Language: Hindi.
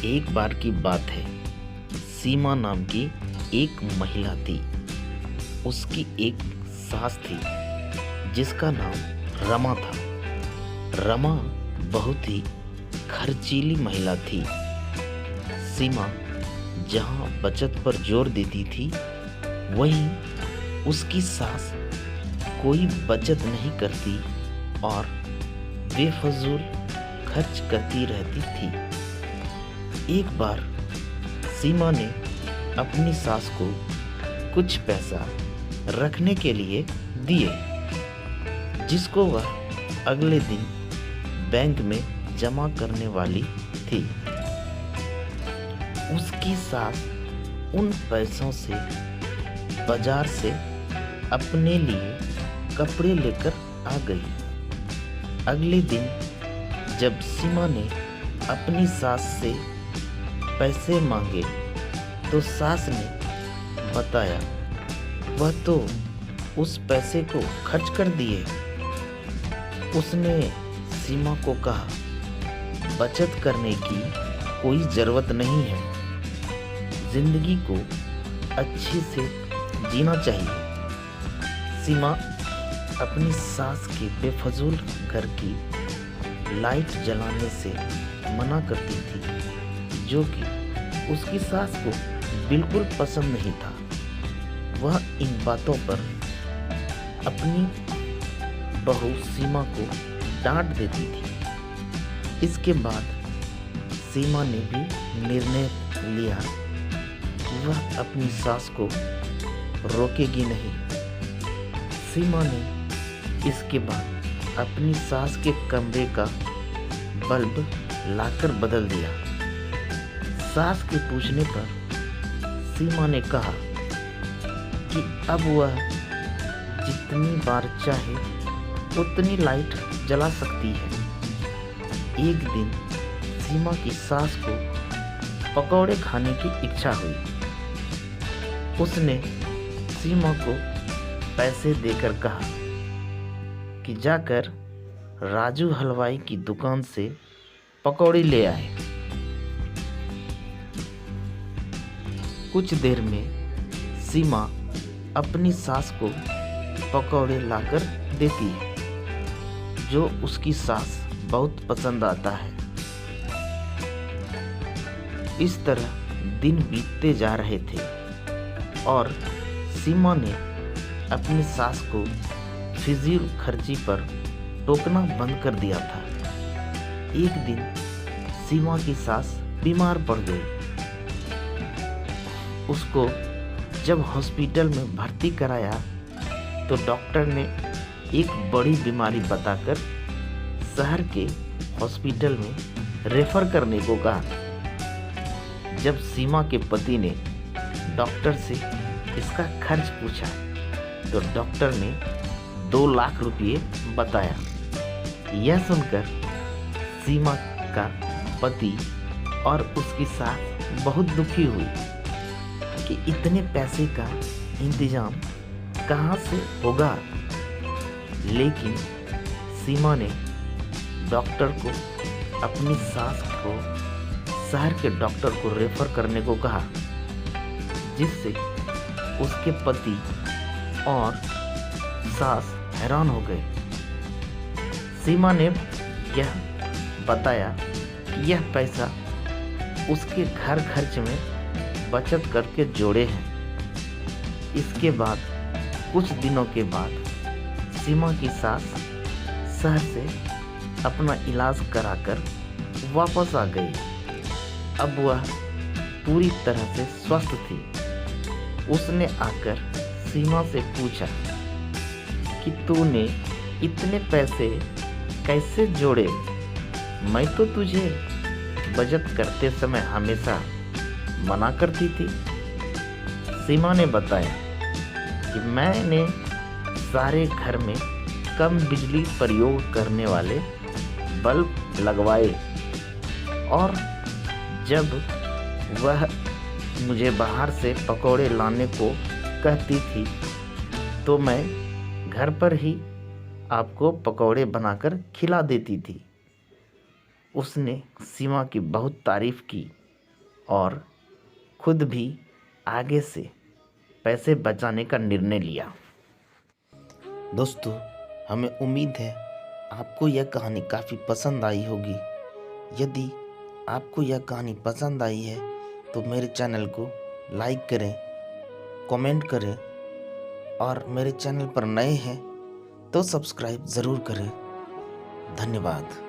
एक बार की बात है। सीमा नाम की एक महिला थी। उसकी एक सास थी जिसका नाम रमा था। रमा बहुत ही खर्चीली महिला थी। सीमा जहाँ बचत पर जोर देती थी, वहीं उसकी सास कोई बचत नहीं करती और बेफजूल खर्च करती रहती थी। एक बार सीमा ने अपनी सास को कुछ पैसा रखने के लिए दिए, जिसको वह अगले दिन बैंक में जमा करने वाली थी। उसकी सास उन पैसों से बाजार से अपने लिए कपड़े लेकर आ गई। अगले दिन जब सीमा ने अपनी सास से पैसे मांगे तो सास ने बताया वह तो उस पैसे को खर्च कर दिए। उसने सीमा को कहा, बचत करने की कोई ज़रूरत नहीं है, जिंदगी को अच्छे से जीना चाहिए। सीमा अपनी सास के बेफजूल घर की लाइट जलाने से मना करती थी, जो कि उसकी सास को बिल्कुल पसंद नहीं था। वह इन बातों पर अपनी बहू सीमा को डांट देती थी। इसके बाद सीमा ने भी निर्णय लिया कि वह अपनी सास को रोकेगी नहीं। सीमा ने इसके बाद अपनी सास के कमरे का बल्ब लाकर बदल दिया। सास के पूछने पर सीमा ने कहा कि अब वह जितनी बार चाहे उतनी लाइट जला सकती है। एक दिन सीमा की सास को पकौड़े खाने की इच्छा हुई। उसने सीमा को पैसे देकर कहा कि जाकर राजू हलवाई की दुकान से पकौड़ी ले आए। कुछ देर में सीमा अपनी सास को पकौड़े लाकर देती है, जो उसकी सास बहुत पसंद आता है। इस तरह दिन बीतते जा रहे थे और सीमा ने अपनी सास को फिजूल खर्ची पर टोकना बंद कर दिया था। एक दिन सीमा की सास बीमार पड़ गई। उसको जब हॉस्पिटल में भर्ती कराया तो डॉक्टर ने एक बड़ी बीमारी बताकर शहर के हॉस्पिटल में रेफर करने को कहा। जब सीमा के पति ने डॉक्टर से इसका खर्च पूछा तो डॉक्टर ने 2 लाख रुपये बताया। यह सुनकर सीमा का पति और उसकी सास बहुत दुखी हुई कि इतने पैसे का इंतजाम कहाँ से होगा। लेकिन सीमा ने डॉक्टर को अपनी सास को शहर के डॉक्टर को रेफर करने को कहा, जिससे उसके पति और सास हैरान हो गए। सीमा ने यह बताया कि यह पैसा उसके घर खर्च में बचत करके जोड़े हैं। इसके बाद कुछ दिनों के बाद सीमा की सास शहर से अपना इलाज कराकर वापस आ गई। अब वह पूरी तरह से स्वस्थ थी। उसने आकर सीमा से पूछा कि तूने इतने पैसे कैसे जोड़े? मैं तो तुझे बचत करते समय हमेशा मना करती थी। सीमा ने बताया कि मैंने सारे घर में कम बिजली प्रयोग करने वाले बल्ब लगवाए और जब वह मुझे बाहर से पकौड़े लाने को कहती थी तो मैं घर पर ही आपको पकौड़े बनाकर खिला देती थी। उसने सीमा की बहुत तारीफ की और खुद भी आगे से पैसे बचाने का निर्णय लिया। दोस्तों, हमें उम्मीद है आपको यह कहानी काफ़ी पसंद आई होगी। यदि आपको यह कहानी पसंद आई है तो मेरे चैनल को लाइक करें, कमेंट करें और मेरे चैनल पर नए हैं तो सब्सक्राइब ज़रूर करें। धन्यवाद।